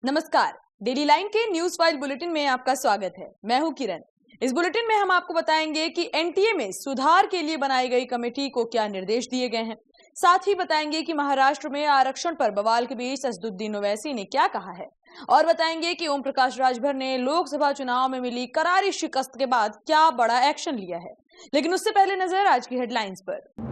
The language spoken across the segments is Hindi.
नमस्कार। डेली लाइन के न्यूज फाइल बुलेटिन में आपका स्वागत है। मैं हूं किरण। इस बुलेटिन में हम आपको बताएंगे कि एनटीए में सुधार के लिए बनाई गई कमेटी को क्या निर्देश दिए गए हैं। साथ ही बताएंगे कि महाराष्ट्र में आरक्षण पर बवाल के बीच असदुद्दीन ओवैसी ने क्या कहा है और बताएंगे कि ओम प्रकाश राजभर ने लोकसभा चुनाव में मिली करारी शिकस्त के बाद क्या बड़ा एक्शन लिया है। लेकिन उससे पहले नजर आज की हेडलाइंस पर।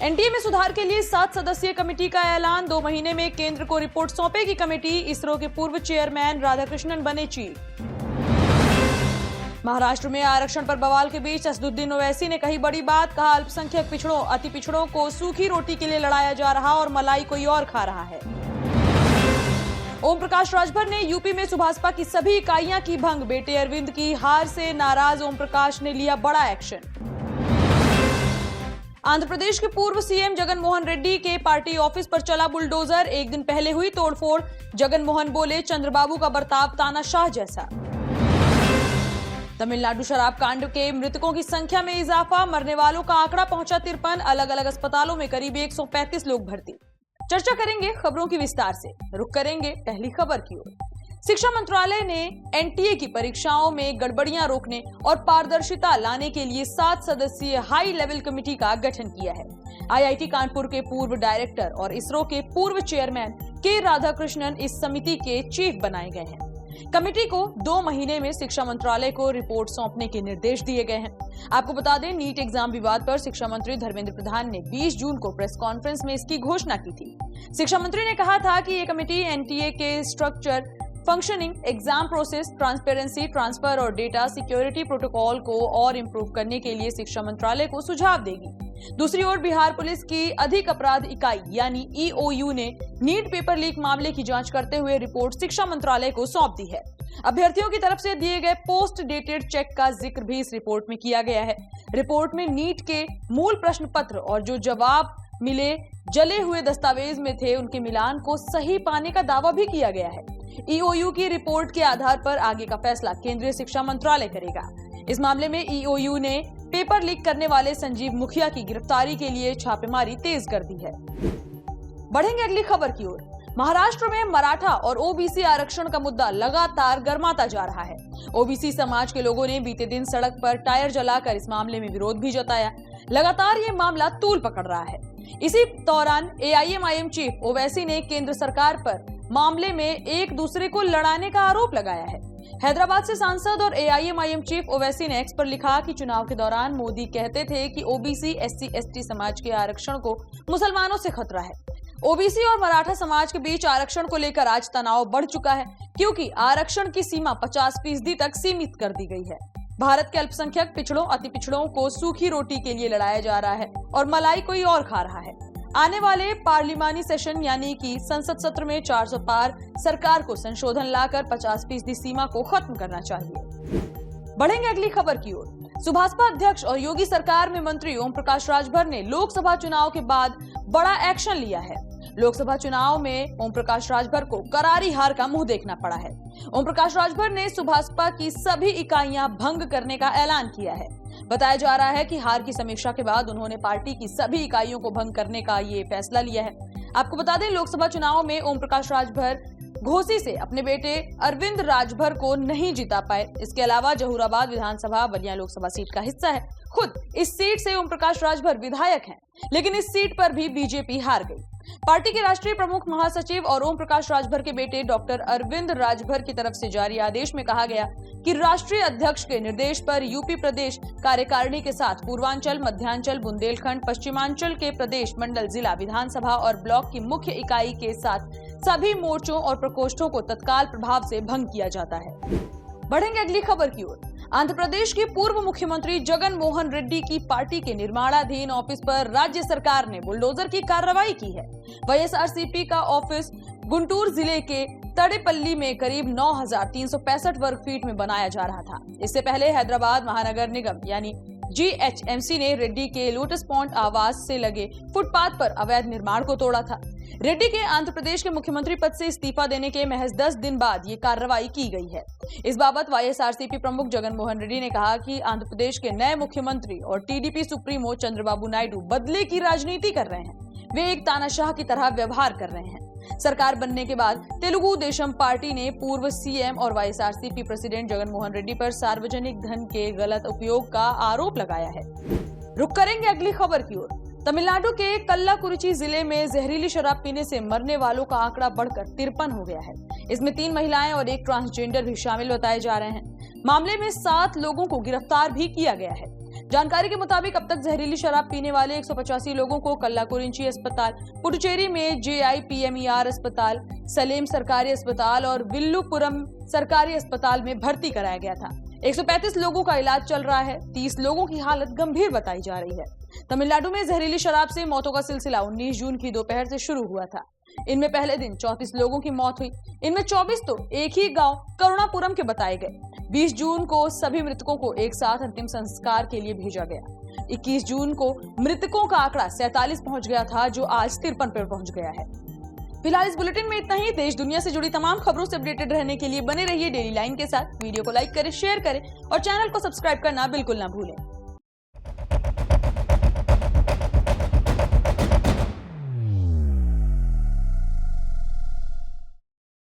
एनटीए में सुधार के लिए 7 सदस्यीय कमेटी का ऐलान। 2 महीने में केंद्र को रिपोर्ट सौंपेगी कमेटी। इसरो के पूर्व चेयरमैन राधाकृष्णन बने चीफ। महाराष्ट्र में आरक्षण पर बवाल के बीच असदुद्दीन ओवैसी ने कही बड़ी बात। कहा, अल्पसंख्यक पिछड़ों अति पिछड़ों को सूखी रोटी के लिए लड़ाया जा रहा और मलाई कोई और खा रहा है। ओम प्रकाश राजभर ने यूपी में सुभाषपा की सभी इकाइयां की भंग। बेटे अरविंद की हार से नाराज ओम प्रकाश ने लिया बड़ा एक्शन। आंध्र प्रदेश के पूर्व सीएम जगन मोहन रेड्डी के पार्टी ऑफिस पर चला बुलडोजर। एक दिन पहले हुई तोड़फोड़। जगन मोहन बोले, चंद्रबाबू का बर्ताव तानाशाह जैसा। तमिलनाडु शराब कांड के मृतकों की संख्या में इजाफा। मरने वालों का आंकड़ा पहुंचा 53। अलग अलग अस्पतालों में करीब 135 लोग भर्ती। चर्चा करेंगे खबरों की विस्तार से। रुक करेंगे पहली खबर की ओर। शिक्षा मंत्रालय ने एनटीए की परीक्षाओं में गड़बड़ियां रोकने और पारदर्शिता लाने के लिए 7 सदस्यीय हाई लेवल कमेटी का गठन किया है। आईआईटी कानपुर के पूर्व डायरेक्टर और इसरो के पूर्व चेयरमैन के राधाकृष्णन इस समिति के चीफ बनाए गए हैं। कमेटी को 2 महीने में शिक्षा मंत्रालय को रिपोर्ट सौंपने के निर्देश दिए गए हैं। आपको बता दें, नीट एग्जाम विवाद पर शिक्षा मंत्री धर्मेंद्र प्रधान ने 20 जून को प्रेस कॉन्फ्रेंस में इसकी घोषणा की थी। शिक्षा मंत्री ने कहा था कि ये कमेटी एनटीए के structure, functioning, exam process, transparency, transfer और डेटा सिक्योरिटी प्रोटोकॉल को और इम्प्रूव करने के लिए शिक्षा मंत्रालय को सुझाव देगी। दूसरी ओर बिहार पुलिस की अधिक अपराध इकाई यानी ईओयू ने नीट पेपर लीक मामले की जांच करते हुए रिपोर्ट शिक्षा मंत्रालय को सौंप दी है। अभ्यर्थियों की तरफ से दिए गए पोस्ट डेटेड चेक का जिक्र भी इस रिपोर्ट में किया गया है। रिपोर्ट में नीट के मूल प्रश्न पत्र और जो जवाब मिले जले हुए दस्तावेज में थे, उनके मिलान को सही पाने का दावा भी किया गया है। ईओयू की रिपोर्ट के आधार पर आगे का फैसला केंद्रीय शिक्षा मंत्रालय करेगा। इस मामले में ईओयू ने पेपर लीक करने वाले संजीव मुखिया की गिरफ्तारी के लिए छापेमारी तेज कर दी है। बढ़ेंगे अगली खबर की ओर। महाराष्ट्र में मराठा और ओबीसी आरक्षण का मुद्दा लगातार गर्माता जा रहा है। ओबीसी समाज के लोगों ने बीते दिन सड़क पर टायर जलाकर इस मामले में विरोध भी जताया। लगातार ये मामला तूल पकड़ रहा है। इसी दौरान एआईएमआईएम चीफ ओवैसी ने केंद्र सरकार पर मामले में एक दूसरे को लड़ाने का आरोप लगाया है। हैदराबाद से सांसद और एआईएमआईएम चीफ ओवैसी ने एक्स पर लिखा कि चुनाव के दौरान मोदी कहते थे कि ओबीसी, एससी, एसटी समाज के आरक्षण को मुसलमानों से खतरा है। ओबीसी और मराठा समाज के बीच आरक्षण को लेकर आज तनाव बढ़ चुका है, क्योंकि आरक्षण की सीमा 50% तक सीमित कर दी गई है। भारत के अल्पसंख्यक पिछड़ों, अति पिछड़ों को सूखी रोटी के लिए लड़ाया जा रहा है और मलाई कोई और खा रहा है। आने वाले पार्लिमानी सेशन यानी कि संसद सत्र में 400 पार सरकार को संशोधन लाकर 50% सीमा को खत्म करना चाहिए। बढ़ेंगे अगली खबर की ओर। सुभाषपा अध्यक्ष और योगी सरकार में मंत्री ओम प्रकाश राजभर ने लोकसभा चुनाव के बाद बड़ा एक्शन लिया है। लोकसभा चुनाव में ओम प्रकाश राजभर को करारी हार का मुंह देखना पड़ा है। ओम प्रकाश राजभर ने सुभाषपा की सभी इकाइयां भंग करने का ऐलान किया है। बताया जा रहा है कि हार की समीक्षा के बाद उन्होंने पार्टी की सभी इकाइयों को भंग करने का ये फैसला लिया है। आपको बता दें, लोकसभा चुनाव में ओम प्रकाश राजभर घोसी से अपने बेटे अरविंद राजभर को नहीं जिता पाए। इसके अलावा जहूराबाद विधानसभा बलिया लोकसभा सीट का हिस्सा है। खुद इस सीट से ओम प्रकाश राजभर विधायक हैं, लेकिन इस सीट पर भी बीजेपी हार गई। पार्टी के राष्ट्रीय प्रमुख महासचिव और ओम प्रकाश राजभर के बेटे डॉक्टर अरविंद राजभर की तरफ से जारी आदेश में कहा गया कि राष्ट्रीय अध्यक्ष के निर्देश पर यूपी प्रदेश कार्यकारिणी के साथ पूर्वांचल, मध्यांचल, बुंदेलखंड, पश्चिमांचल के प्रदेश, मंडल, जिला, विधानसभा और ब्लॉक की मुख्य इकाई के साथ सभी मोर्चों और प्रकोष्ठों को तत्काल प्रभाव से भंग किया जाता है। बढ़ेंगे अगली खबर की ओर। आंध्र प्रदेश के पूर्व मुख्यमंत्री जगन मोहन रेड्डी की पार्टी के निर्माणाधीन ऑफिस पर राज्य सरकार ने बुलडोजर की कार्रवाई की है। वाईएसआरसीपी का ऑफिस गुंटूर जिले के तड़ेपल्ली में करीब 9,365 वर्ग फीट में बनाया जा रहा था। इससे पहले हैदराबाद महानगर निगम यानी जीएचएमसी ने रेड्डी के लोटस पॉइंट आवास से लगे फुटपाथ पर अवैध निर्माण को तोड़ा था। रेड्डी के आंध्र प्रदेश के मुख्यमंत्री पद से इस्तीफा देने के महज 10 दिन बाद ये कार्रवाई की गई है। इस बाबत वाईएसआरसीपी प्रमुख जगन मोहन रेड्डी ने कहा कि आंध्र प्रदेश के नए मुख्यमंत्री और टीडीपी सुप्रीमो चंद्रबाबू नायडू बदले की राजनीति कर रहे हैं। वे एक तानाशाह की तरह व्यवहार कर रहे हैं। सरकार बनने के बाद तेलुगु देशम पार्टी ने पूर्व सीएम और वाईएसआरसीपी प्रेसिडेंट जगन मोहन रेड्डी पर सार्वजनिक धन के गलत उपयोग का आरोप लगाया है। रुक करेंगे अगली खबर की ओर। तमिलनाडु के कल्लाकुरिची जिले में जहरीली शराब पीने से मरने वालों का आंकड़ा बढ़कर 53 हो गया है। इसमें 3 महिलाएं और 1 ट्रांसजेंडर भी शामिल बताए जा रहे हैं। मामले में 7 लोगों को गिरफ्तार भी किया गया है। जानकारी के मुताबिक अब तक जहरीली शराब पीने वाले 185 लोगों को कल्लाकुरिची अस्पताल, पुडुचेरी में JIPMER अस्पताल, सलेम सरकारी अस्पताल और विल्लुपुरम सरकारी अस्पताल में भर्ती कराया गया था। 135 लोगों का इलाज चल रहा है। 30 लोगों की हालत गंभीर बताई जा रही है। तमिलनाडु में जहरीली शराब से मौतों का सिलसिला 19 जून की दोपहर से शुरू हुआ था। इनमें पहले दिन 34 लोगों की मौत हुई। इनमें 24 तो एक ही गांव करुणापुरम के बताए गए। 20 जून को सभी मृतकों को एक साथ अंतिम संस्कार के लिए भेजा गया। 21 जून को मृतकों का आंकड़ा 47 पहुंच गया था, जो आज 53 पर पहुंच गया है। फिलहाल इस बुलेटिन में इतना ही। देश दुनिया से जुड़ी तमाम खबरों से अपडेटेड रहने के लिए बने रहिए डेली लाइन के साथ। वीडियो को लाइक करें, शेयर करें और चैनल को सब्सक्राइब करना बिल्कुल ना भूलें।